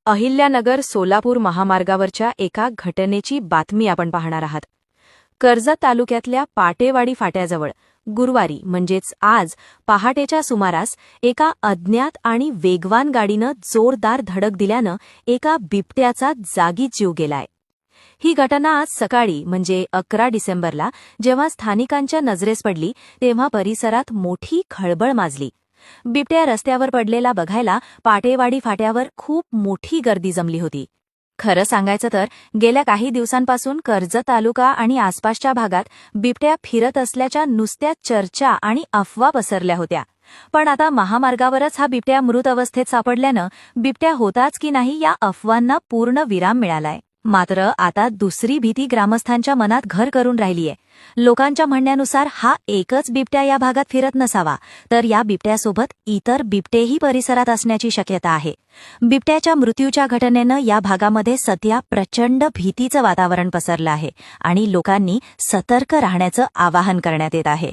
अहिल्यानगर सोलापूर महामार्गावरच्या एका घटनेची बातमी आपण पाहणार आहात. कर्जत तालुक्यातल्या पाटेवाडी फाट्याजवळ गुरुवारी म्हणजेच आज पहाटेच्या सुमारास एका अज्ञात आणि वेगवान गाडीनं जोरदार धडक दिल्यानं एका बिबट्याचा जागीच जीव गेलाय. ही घटना आज सकाळी म्हणजे 11 डिसेंबरला जेव्हा स्थानिकांच्या नजरेस पडली तेव्हा परिसरात मोठी खळबळ माजली. बिबट्या रस्त्यावर पडलेला बघायला पाटेवाडी फाट्यावर खूप मोठी गर्दी जमली होती. खरं सांगायचं तर गेल्या काही दिवसांपासून कर्जत तालुका आणि आसपासच्या भागात बिबट्या फिरत असल्याच्या नुसत्या चर्चा आणि अफवा पसरल्या होत्या. पण आता महामार्गावरच हा बिबट्या मृत अवस्थेत सापडल्यानं बिबट्या होताच की नाही या अफवांना पूर्ण विराम मिळालाय. मात्र आता दुसरी भीती ग्रामस्थांच्या मनात घर करून राहिलीय. लोकांच्या म्हणण्यानुसार हा एकच बिबट्या या भागात फिरत नसावा, तर या बिबट्यासोबत इतर बिबटेही परिसरात असण्याची शक्यता आहे. बिबट्याच्या मृत्यूच्या घटनेनं या भागामध्ये सध्या प्रचंड भीतीचं वातावरण पसरलं आहे आणि लोकांनी सतर्क राहण्याचं आवाहन करण्यात येत आहे.